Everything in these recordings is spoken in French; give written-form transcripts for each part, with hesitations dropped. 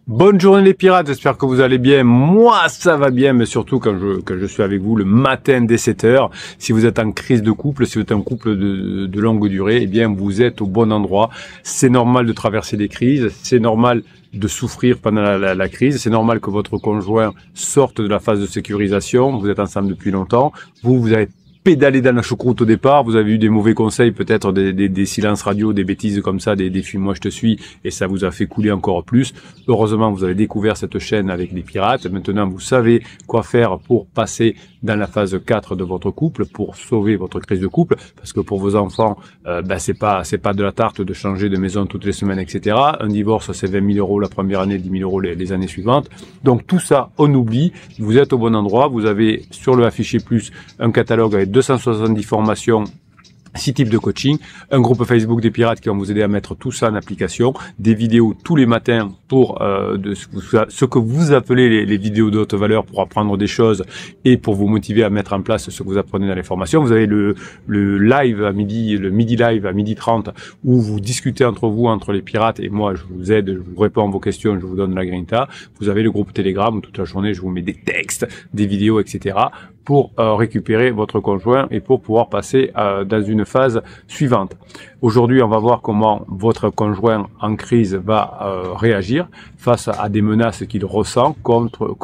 Bonne journée les pirates, j'espère que vous allez bien. Moi ça va bien, mais surtout quand je suis avec vous le matin dès 7 heures. Si vous êtes en crise de couple, si vous êtes un couple de longue durée, eh bien vous êtes au bon endroit. C'est normal de traverser des crises, c'est normal de souffrir pendant la crise, c'est normal que votre conjoint sorte de la phase de sécurisation. Vous êtes ensemble depuis longtemps, vous avez pédaler dans la choucroute au départ, vous avez eu des mauvais conseils, peut-être des silences radio, des bêtises comme ça, des fuis-moi je te suis, et ça vous a fait couler encore plus. Heureusement, vous avez découvert cette chaîne avec les pirates. Maintenant, vous savez quoi faire pour passer dans la phase 4 de votre couple, pour sauver votre crise de couple, parce que pour vos enfants, c'est pas de la tarte de changer de maison toutes les semaines, etc. Un divorce, c'est 20 000 € la première année, 10 000 € les années suivantes. Donc tout ça, on oublie. Vous êtes au bon endroit. Vous avez sur le Affiché Plus un catalogue avec 270 formations, 6 types de coaching, un groupe Facebook des pirates qui vont vous aider à mettre tout ça en application, des vidéos tous les matins pour ce que vous appelez les vidéos de haute valeur, pour apprendre des choses et pour vous motiver à mettre en place ce que vous apprenez dans les formations. Vous avez le live à midi, le midi live à 12h30 où vous discutez entre vous, entre les pirates, et moi je vous aide, je vous réponds à vos questions, je vous donne la grinta. Vous avez le groupe Telegram où toute la journée je vous mets des textes, des vidéos, etc. pour récupérer votre conjoint et pour pouvoir passer dans une phase suivante. Aujourd'hui, on va voir comment votre conjoint en crise va réagir face à des menaces qu'il ressent contre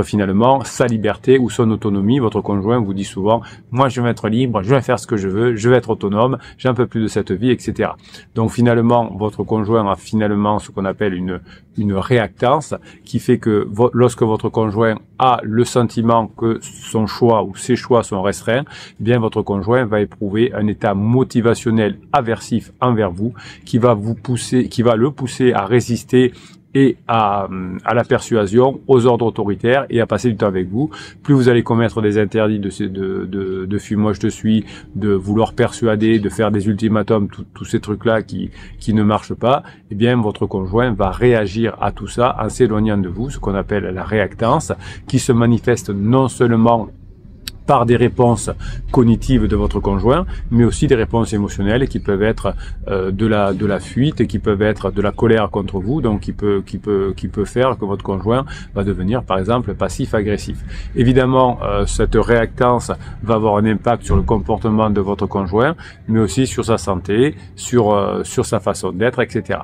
finalement sa liberté ou son autonomie. Votre conjoint vous dit souvent « moi je veux être libre, je vais faire ce que je veux, je vais être autonome, j'en peux plus de cette vie, etc. » Donc finalement, votre conjoint a finalement ce qu'on appelle une réactance qui fait que lorsque votre conjoint a le sentiment que son choix ou ses choix sont restreints, eh bien votre conjoint va éprouver un état motivationnel aversif envers vous qui va le pousser à résister et à la persuasion, aux ordres autoritaires et à passer du temps avec vous. Plus vous allez commettre des interdits de fuis-moi je te suis, de vouloir persuader, de faire des ultimatums, tous ces trucs-là qui ne marchent pas, eh bien votre conjoint va réagir à tout ça en s'éloignant de vous, ce qu'on appelle la réactance, qui se manifeste non seulement par des réponses cognitives de votre conjoint, mais aussi des réponses émotionnelles qui peuvent être de la fuite, qui peuvent être de la colère contre vous, donc qui peut faire que votre conjoint va devenir par exemple passif-agressif. Évidemment, cette réactance va avoir un impact sur le comportement de votre conjoint, mais aussi sur sa santé, sur sa façon d'être, etc.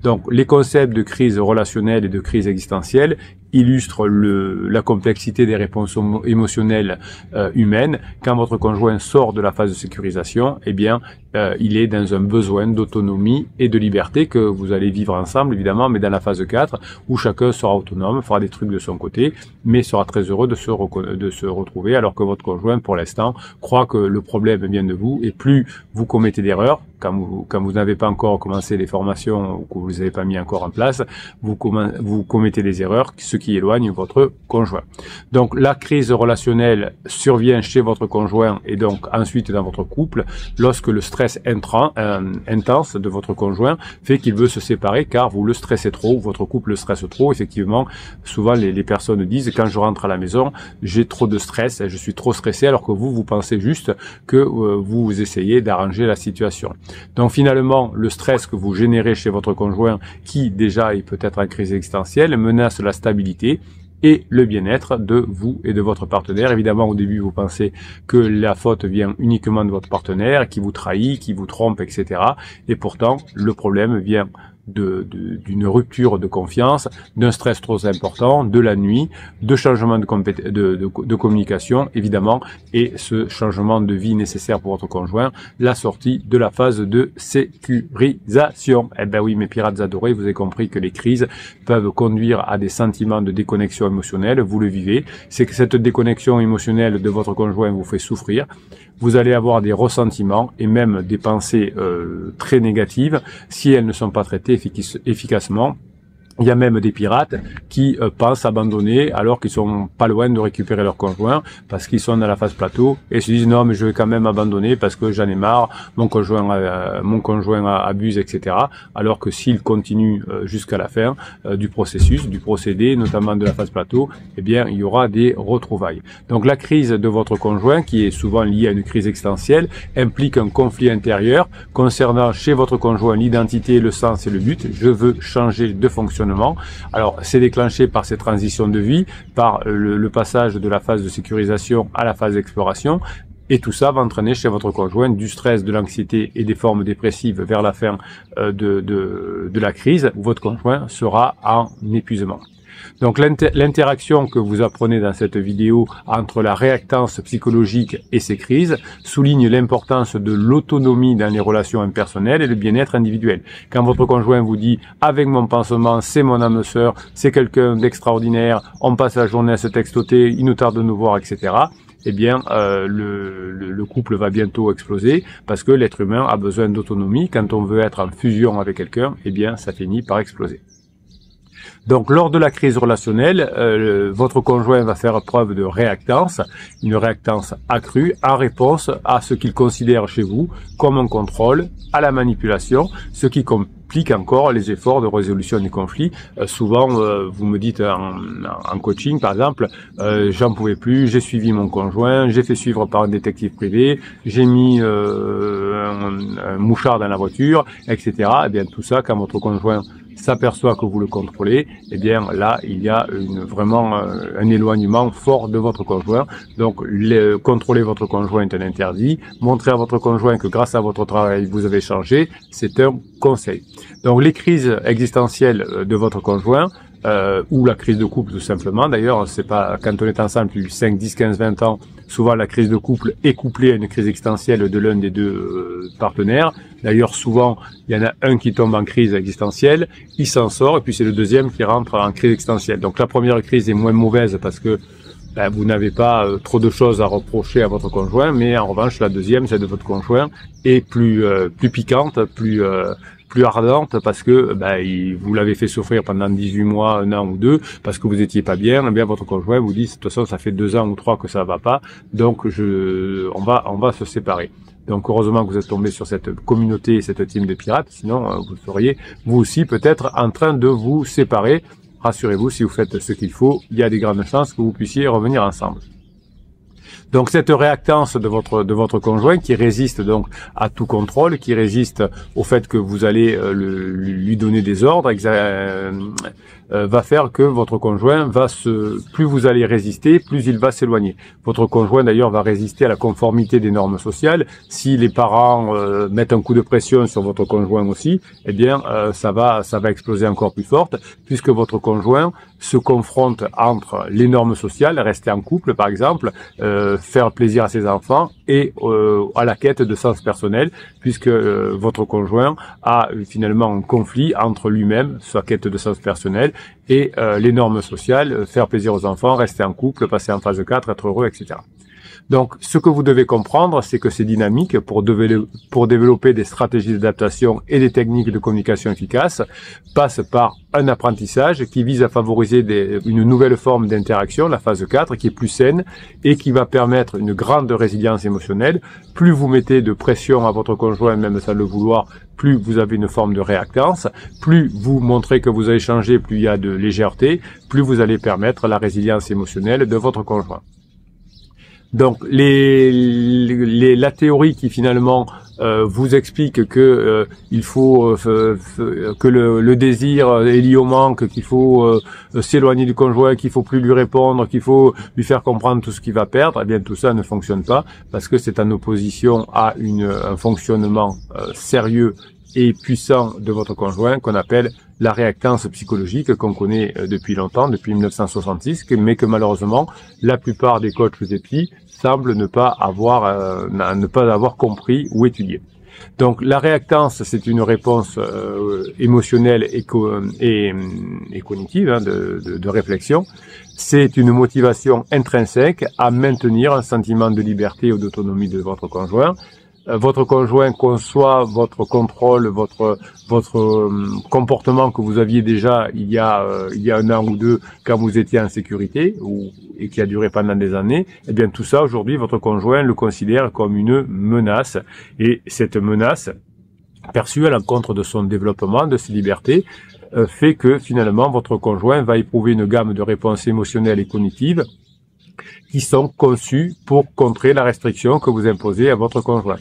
Donc les concepts de crise relationnelle et de crise existentielle illustre la complexité des réponses émotionnelles humaines. Quand votre conjoint sort de la phase de sécurisation, eh bien, il est dans un besoin d'autonomie et de liberté que vous allez vivre ensemble, évidemment, mais dans la phase 4, où chacun sera autonome, fera des trucs de son côté, mais sera très heureux de se retrouver, alors que votre conjoint, pour l'instant, croit que le problème vient de vous, et plus vous commettez d'erreurs, quand vous n'avez pas encore commencé les formations ou que vous les avez pas mis encore en place, vous commettez des erreurs, ce qui éloigne votre conjoint. Donc la crise relationnelle survient chez votre conjoint et donc ensuite dans votre couple lorsque le stress intense de votre conjoint fait qu'il veut se séparer car vous le stressez trop, ou votre couple le stresse trop. Effectivement, souvent les personnes disent quand je rentre à la maison, j'ai trop de stress, je suis trop stressé, alors que vous pensez juste que vous essayez d'arranger la situation. Donc finalement, le stress que vous générez chez votre conjoint, qui déjà est peut-être en crise existentielle, menace la stabilité et le bien-être de vous et de votre partenaire. Évidemment, au début, vous pensez que la faute vient uniquement de votre partenaire, qui vous trahit, qui vous trompe, etc. Et pourtant, le problème vient d'une rupture de confiance, d'un stress trop important, de la nuit, de changement de communication, évidemment, et ce changement de vie nécessaire pour votre conjoint, la sortie de la phase de sécurisation. Eh ben oui, mes pirates adorés, vous avez compris que les crises peuvent conduire à des sentiments de déconnexion émotionnelle, vous le vivez, c'est que cette déconnexion émotionnelle de votre conjoint vous fait souffrir, vous allez avoir des ressentiments et même des pensées très négatives si elles ne sont pas traitées efficacement. Il y a même des pirates qui pensent abandonner alors qu'ils sont pas loin de récupérer leur conjoint parce qu'ils sont dans la phase plateau et se disent non mais je vais quand même abandonner parce que j'en ai marre, mon conjoint abuse, etc. Alors que s'ils continuent jusqu'à la fin du processus, du procédé, notamment de la phase plateau, eh bien il y aura des retrouvailles. Donc la crise de votre conjoint, qui est souvent liée à une crise existentielle, implique un conflit intérieur concernant chez votre conjoint l'identité, le sens et le but. Je veux changer de fonctionnement fonctionnement. Alors, c'est déclenché par ces transitions de vie, par le passage de la phase de sécurisation à la phase d'exploration. Et tout ça va entraîner chez votre conjoint du stress, de l'anxiété et des formes dépressives vers la fin de la crise, où votre conjoint sera en épuisement. Donc l'interaction que vous apprenez dans cette vidéo entre la réactance psychologique et ces crises souligne l'importance de l'autonomie dans les relations impersonnelles et le bien-être individuel. Quand votre conjoint vous dit « avec mon pansement, c'est mon âme sœur, c'est quelqu'un d'extraordinaire, on passe la journée à se textoter, il nous tarde de nous voir, etc. » eh bien, le couple va bientôt exploser parce que l'être humain a besoin d'autonomie. Quand on veut être en fusion avec quelqu'un, eh bien, ça finit par exploser. Donc, lors de la crise relationnelle, votre conjoint va faire preuve de réactance, une réactance accrue en réponse à ce qu'il considère chez vous comme un contrôle, à la manipulation, ce qui complique encore les efforts de résolution des conflits. Souvent, vous me dites en coaching, par exemple, j'en pouvais plus, j'ai suivi mon conjoint, j'ai fait suivre par un détective privé, j'ai mis un mouchard dans la voiture, etc. Eh bien, tout ça, quand votre conjoint s'aperçoit que vous le contrôlez, eh bien là, il y a vraiment un éloignement fort de votre conjoint. Donc, contrôler votre conjoint est un interdit. Montrer à votre conjoint que grâce à votre travail, vous avez changé, c'est un conseil. Donc, les crises existentielles de votre conjoint, ou la crise de couple tout simplement. D'ailleurs, c'est pas quand on est ensemble depuis 5, 10, 15, 20 ans, souvent la crise de couple est couplée à une crise existentielle de l'un des deux partenaires. D'ailleurs, souvent, il y en a un qui tombe en crise existentielle, il s'en sort, et puis c'est le deuxième qui rentre en crise existentielle. Donc la première crise est moins mauvaise parce que vous n'avez pas trop de choses à reprocher à votre conjoint, mais en revanche, la deuxième, celle de votre conjoint, est plus piquante, plus ardente parce que vous l'avez fait souffrir pendant 18 mois, 1 an ou 2, parce que vous étiez pas bien. Eh bien, votre conjoint vous dit, de toute façon, ça fait 2 ans ou 3 que ça va pas, donc on va se séparer. Donc, heureusement que vous êtes tombé sur cette communauté, cette team de pirates, sinon vous seriez, vous aussi, peut-être en train de vous séparer. Rassurez-vous, si vous faites ce qu'il faut, il y a des grandes chances que vous puissiez revenir ensemble. Donc cette réactance de votre conjoint qui résiste donc à tout contrôle, qui résiste au fait que vous allez lui donner des ordres, va faire que votre conjoint plus vous allez résister, plus il va s'éloigner. Votre conjoint d'ailleurs va résister à la conformité des normes sociales. Si les parents mettent un coup de pression sur votre conjoint aussi, eh bien ça va exploser encore plus forte, puisque votre conjoint se confronte entre les normes sociales, rester en couple par exemple, faire plaisir à ses enfants et à la quête de sens personnel, puisque votre conjoint a finalement un conflit entre lui-même, sa quête de sens personnel, et les normes sociales, faire plaisir aux enfants, rester en couple, passer en phase 4, être heureux, etc. Donc, ce que vous devez comprendre, c'est que ces dynamiques, pour développer des stratégies d'adaptation et des techniques de communication efficaces, passent par un apprentissage qui vise à favoriser une nouvelle forme d'interaction, la phase 4, qui est plus saine et qui va permettre une grande résilience émotionnelle. Plus vous mettez de pression à votre conjoint, même sans le vouloir, plus vous avez une forme de réactance, plus vous montrez que vous avez changé, plus il y a de légèreté, plus vous allez permettre la résilience émotionnelle de votre conjoint. Donc la théorie qui finalement vous explique que il faut que le désir est lié au manque, qu'il faut s'éloigner du conjoint, qu'il faut plus lui répondre, qu'il faut lui faire comprendre tout ce qu'il va perdre, eh bien tout ça ne fonctionne pas parce que c'est en opposition à un fonctionnement sérieux et puissant de votre conjoint qu'on appelle la réactance psychologique qu'on connaît depuis longtemps, depuis 1966, mais que malheureusement la plupart des coachs et psy semblent ne pas avoir compris ou étudié. Donc la réactance, c'est une réponse émotionnelle et cognitive, de réflexion. C'est une motivation intrinsèque à maintenir un sentiment de liberté ou d'autonomie de votre conjoint. Votre conjoint conçoit votre contrôle, votre comportement que vous aviez déjà il y a 1 an ou 2 quand vous étiez en sécurité et qui a duré pendant des années. Eh bien tout ça aujourd'hui votre conjoint le considère comme une menace et cette menace perçue à l'encontre de son développement, de ses libertés, fait que finalement votre conjoint va éprouver une gamme de réponses émotionnelles et cognitives qui sont conçues pour contrer la restriction que vous imposez à votre conjoint.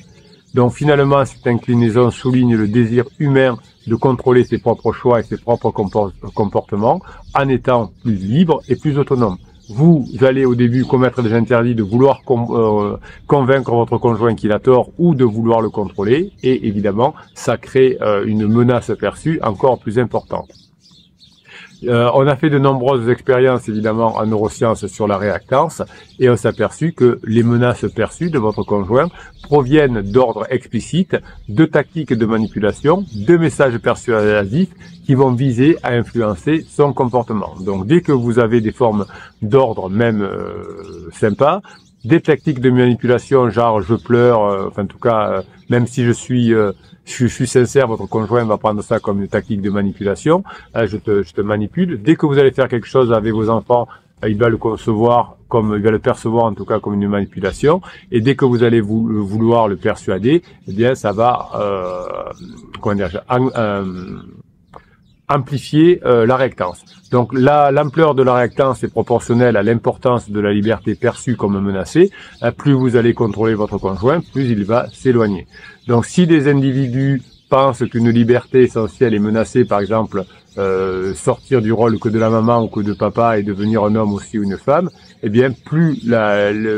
Donc finalement, cette inclinaison souligne le désir humain de contrôler ses propres choix et ses propres comportements en étant plus libre et plus autonome. Vous allez au début commettre des interdits de vouloir convaincre votre conjoint qu'il a tort ou de vouloir le contrôler, et évidemment, ça crée une menace perçue encore plus importante. On a fait de nombreuses expériences évidemment en neurosciences sur la réactance et on s'est aperçu que les menaces perçues de votre conjoint proviennent d'ordre explicite, de tactiques de manipulation, de messages persuasifs qui vont viser à influencer son comportement. Donc dès que vous avez des formes d'ordre même sympas, des tactiques de manipulation genre je pleure, enfin en tout cas même si je suis sincère, votre conjoint va prendre ça comme une tactique de manipulation, je te manipule. Dès que vous allez faire quelque chose avec vos enfants, il va le concevoir comme, il va le percevoir en tout cas comme une manipulation, et dès que vous allez vouloir le persuader, eh bien ça va amplifier la réactance. Donc l'ampleur de la réactance est proportionnelle à l'importance de la liberté perçue comme menacée. Plus vous allez contrôler votre conjoint, plus il va s'éloigner. Donc si des individus pensent qu'une liberté essentielle est menacée, par exemple sortir du rôle que de la maman ou que de papa et devenir un homme aussi ou une femme, eh bien plus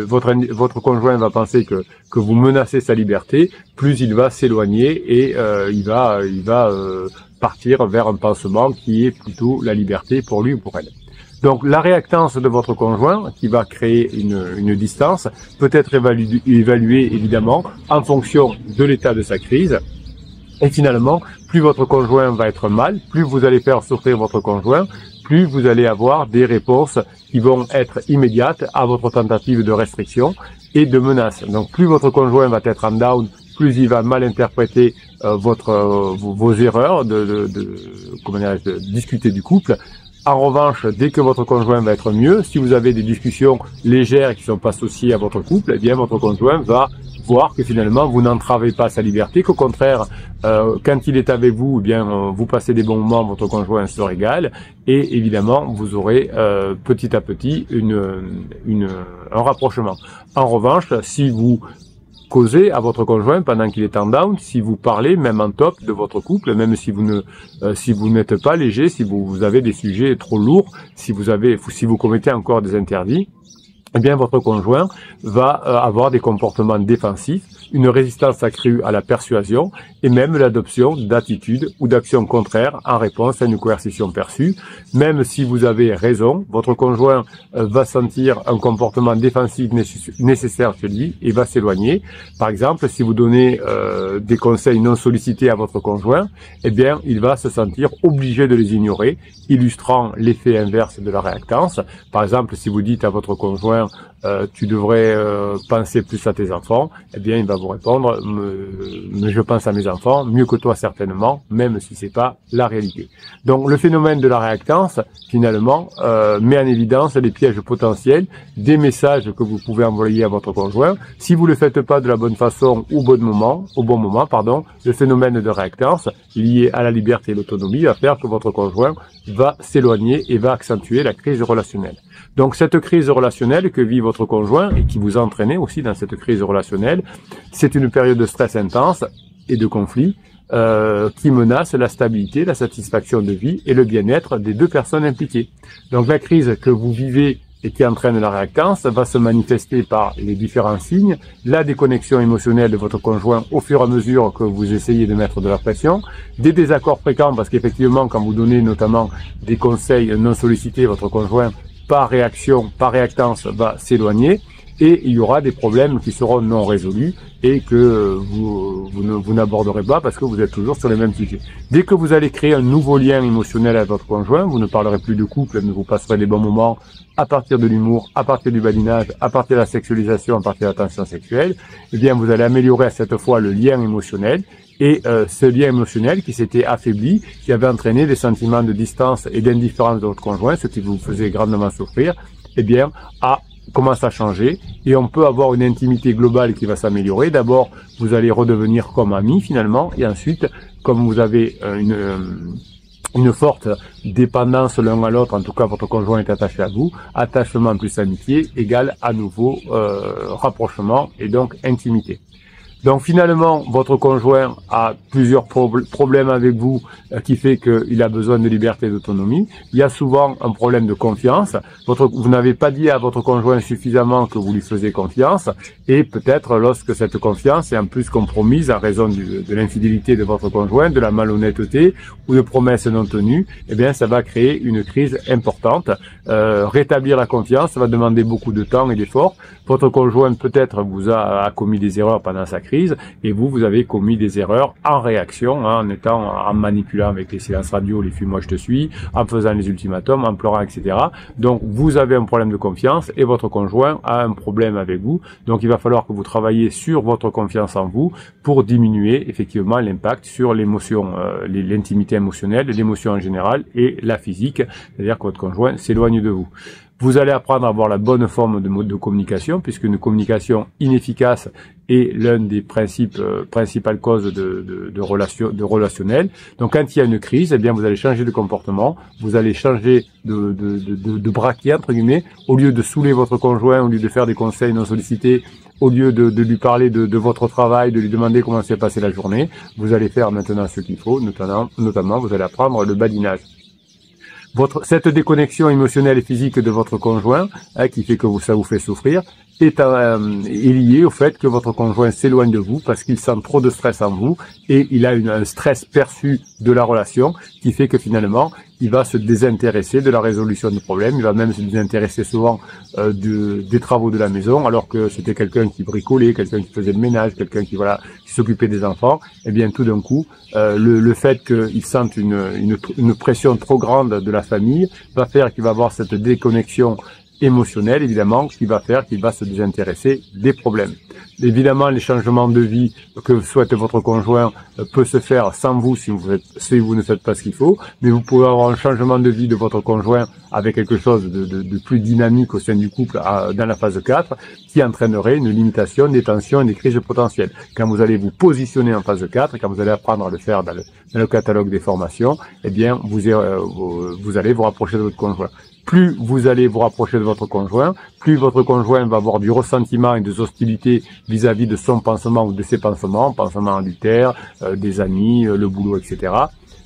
votre conjoint va penser que vous menacez sa liberté, plus il va s'éloigner et il va partir vers un pansement qui est plutôt la liberté pour lui ou pour elle. Donc la réactance de votre conjoint, qui va créer une distance, peut être évaluée évidemment en fonction de l'état de sa crise. Et finalement, plus votre conjoint va être mal, plus vous allez faire souffrir votre conjoint, plus vous allez avoir des réponses qui vont être immédiates à votre tentative de restriction et de menace. Donc plus votre conjoint va être en down, plus il va mal interpréter vos erreurs de discuter du couple. En revanche, dès que votre conjoint va être mieux, si vous avez des discussions légères qui ne sont pas associées à votre couple, eh bien votre conjoint va voir que finalement vous n'entravez pas sa liberté, qu'au contraire, quand il est avec vous, eh bien vous passez des bons moments, votre conjoint se régale, et évidemment vous aurez petit à petit un rapprochement. En revanche, si vous causez à votre conjoint pendant qu'il est en down, si vous parlez même en top de votre couple, même si vous n'êtes pas léger, si vous avez des sujets trop lourds, si vous commettez encore des interdits, eh bien votre conjoint va avoir des comportements défensifs, une résistance accrue à la persuasion et même l'adoption d'attitudes ou d'actions contraires en réponse à une coercition perçue. Même si vous avez raison, votre conjoint va sentir un comportement défensif nécessaire chez lui et va s'éloigner. Par exemple, si vous donnez des conseils non sollicités à votre conjoint, eh bien il va se sentir obligé de les ignorer, illustrant l'effet inverse de la réactance. Par exemple, si vous dites à votre conjoint tu devrais penser plus à tes enfants, eh bien il va vous répondre mais je pense à mes enfants mieux que toi certainement, même si c'est pas la réalité. Donc le phénomène de la réactance finalement met en évidence les pièges potentiels des messages que vous pouvez envoyer à votre conjoint. Si vous le faites pas de la bonne façon au bon moment, le phénomène de réactance lié à la liberté et l'autonomie va faire que votre conjoint va s'éloigner et va accentuer la crise relationnelle. Donc cette crise relationnelle que vit votre conjoint et qui vous a entraîné aussi dans cette crise relationnelle, c'est une période de stress intense et de conflit qui menace la stabilité, la satisfaction de vie et le bien-être des deux personnes impliquées. Donc la crise que vous vivez et qui entraîne la réactance va se manifester par les différents signes, la déconnexion émotionnelle de votre conjoint au fur et à mesure que vous essayez de mettre de la pression, des désaccords fréquents parce qu'effectivement quand vous donnez notamment des conseils non sollicités, votre conjoint par réactance va s'éloigner et il y aura des problèmes qui seront non résolus et que vous n'aborderez pas parce que vous êtes toujours sur les mêmes sujets. Dès que vous allez créer un nouveau lien émotionnel avec votre conjoint, vous ne parlerez plus de couple, mais vous passerez des bons moments à partir de l'humour, à partir du badinage, à partir de la sexualisation, à partir de la tension sexuelle, eh bien vous allez améliorer à cette fois le lien émotionnel. Et ce lien émotionnel qui s'était affaibli, qui avait entraîné des sentiments de distance et d'indifférence de votre conjoint, ce qui vous faisait grandement souffrir, eh bien, commence à changer et on peut avoir une intimité globale qui va s'améliorer. D'abord, vous allez redevenir comme amis finalement, et ensuite, comme vous avez une forte dépendance l'un à l'autre, en tout cas votre conjoint est attaché à vous, attachement plus amitié égale à nouveau rapprochement et donc intimité. Donc finalement, votre conjoint a plusieurs problèmes avec vous qui fait qu'il a besoin de liberté et d'autonomie. Il y a souvent un problème de confiance. Vous n'avez pas dit à votre conjoint suffisamment que vous lui faisiez confiance, et peut-être lorsque cette confiance est en plus compromise en raison de l'infidélité de votre conjoint, de la malhonnêteté ou de promesses non tenues, eh bien ça va créer une crise importante. Rétablir la confiance, ça va demander beaucoup de temps et d'efforts. Votre conjoint peut-être vous a commis des erreurs pendant sa crise, et vous avez commis des erreurs en réaction, hein, en manipulant avec les silences radio, les fuis-moi je te suis, en faisant les ultimatums, en pleurant, etc. Donc vous avez un problème de confiance et votre conjoint a un problème avec vous. Donc il va falloir que vous travailliez sur votre confiance en vous pour diminuer effectivement l'impact sur l'émotion, l'intimité émotionnelle, l'émotion en général et la physique, c'est-à-dire que votre conjoint s'éloigne de vous. Vous allez apprendre à avoir la bonne forme de communication, puisque une communication inefficace est l'un des principales causes de relationnel. Donc quand il y a une crise, eh bien vous allez changer de comportement, vous allez changer de braquet entre guillemets, au lieu de saouler votre conjoint, au lieu de faire des conseils non sollicités, au lieu de lui parler de votre travail, de lui demander comment s'est passée la journée, vous allez faire maintenant ce qu'il faut, notamment vous allez apprendre le badinage. Cette déconnexion émotionnelle et physique de votre conjoint, qui fait que ça vous fait souffrir, est liée au fait que votre conjoint s'éloigne de vous parce qu'il sent trop de stress en vous, et il a un stress perçu de la relation qui fait que finalement il va se désintéresser de la résolution du problème, il va même se désintéresser souvent des travaux de la maison, alors que c'était quelqu'un qui bricolait, quelqu'un qui faisait le ménage, quelqu'un qui s'occupait des enfants. Et bien tout d'un coup, le fait qu'il sente une pression trop grande de la famille va faire qu'il va avoir cette déconnexion émotionnel, évidemment, qui va faire qu'il va se désintéresser des problèmes. Évidemment, les changements de vie que souhaite votre conjoint peut se faire sans vous si vous ne faites pas ce qu'il faut, mais vous pouvez avoir un changement de vie de votre conjoint avec quelque chose de plus dynamique au sein du couple dans la phase 4 qui entraînerait une limitation des tensions et des crises potentielles. Quand vous allez vous positionner en phase 4, quand vous allez apprendre à le faire dans le catalogue des formations, eh bien, vous allez vous rapprocher de votre conjoint. Plus vous allez vous rapprocher de votre conjoint, plus votre conjoint va avoir du ressentiment et des hostilités vis-à-vis de son pansement ou de ses pansements, pansement adultère, des amis, le boulot, etc.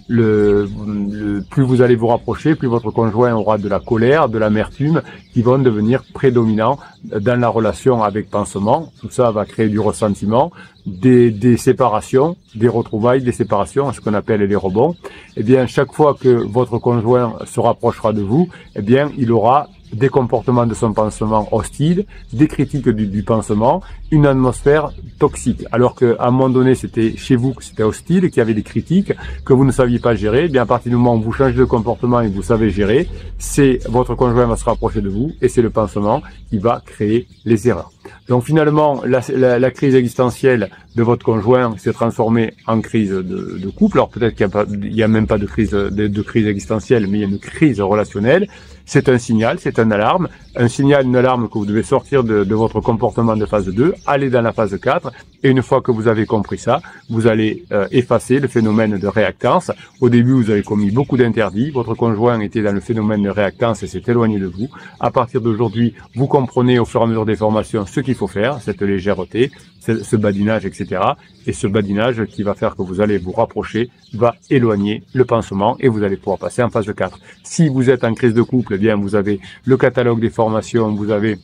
Plus vous allez vous rapprocher, plus votre conjoint aura de la colère, de l'amertume qui vont devenir prédominants dans la relation avec pansement. Tout ça va créer du ressentiment, des séparations, des retrouvailles, des séparations, ce qu'on appelle les rebonds. Eh bien, chaque fois que votre conjoint se rapprochera de vous, eh bien, il aura des comportements de son pansement hostiles, des critiques du pansement, une atmosphère toxique. Alors qu'à un moment donné, c'était chez vous que c'était hostile, qu'il y avait des critiques, que vous ne saviez pas gérer, eh bien à partir du moment où vous changez de comportement et que vous savez gérer, c'est votre conjoint va se rapprocher de vous et c'est le pansement qui va créer les erreurs. Donc finalement, la crise existentielle de votre conjoint s'est transformée en crise de couple. Alors peut-être qu'il n'y a même pas de crise existentielle, mais il y a une crise relationnelle. C'est un signal, c'est une alarme une alarme que vous devez sortir de votre comportement de phase 2, aller dans la phase 4, et une fois que vous avez compris ça, vous allez effacer le phénomène de réactance. Au début, vous avez commis beaucoup d'interdits, votre conjoint était dans le phénomène de réactance et s'est éloigné de vous. À partir d'aujourd'hui, vous comprenez au fur et à mesure des formations ce qu'il faut faire, cette légèreté, ce badinage, etc. Et ce badinage qui va faire que vous allez vous rapprocher, va éloigner le pansement et vous allez pouvoir passer en phase 4. Si vous êtes en crise de couple, eh bien vous avez le catalogue des formations, vous avez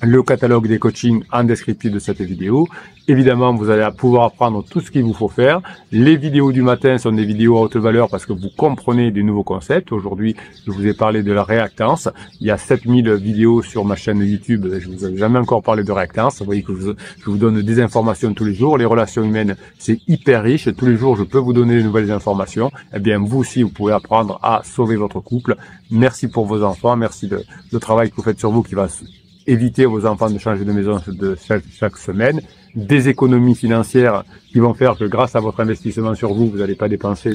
le catalogue des coachings en descriptif de cette vidéo. Évidemment, vous allez pouvoir apprendre tout ce qu'il vous faut faire. Les vidéos du matin sont des vidéos à haute valeur parce que vous comprenez des nouveaux concepts. Aujourd'hui, je vous ai parlé de la réactance. Il y a 7000 vidéos sur ma chaîne YouTube. Je vous ai jamais encore parlé de réactance. Vous voyez que je vous donne des informations tous les jours. Les relations humaines, c'est hyper riche. Tous les jours, je peux vous donner de nouvelles informations. Eh bien, vous aussi, vous pouvez apprendre à sauver votre couple. Merci pour vos enfants. Merci de travail que vous faites sur vous qui va éviter à vos enfants de changer de maison chaque semaine, des économies financières qui vont faire que grâce à votre investissement sur vous, vous n'allez pas dépenser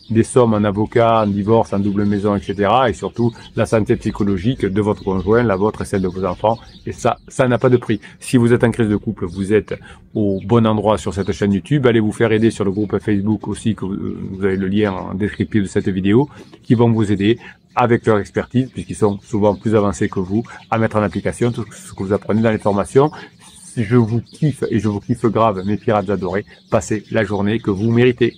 des sommes en avocat, en divorce, en double maison, etc. Et surtout, la santé psychologique de votre conjoint, la vôtre et celle de vos enfants. Et ça n'a pas de prix. Si vous êtes en crise de couple, vous êtes au bon endroit sur cette chaîne YouTube. Allez vous faire aider sur le groupe Facebook aussi, que vous avez le lien en descriptif de cette vidéo, qui vont vous aider avec leur expertise, puisqu'ils sont souvent plus avancés que vous, à mettre en application tout ce que vous apprenez dans les formations. je vous kiffe et je vous kiffe grave, mes pirates adorés. Passez la journée que vous méritez.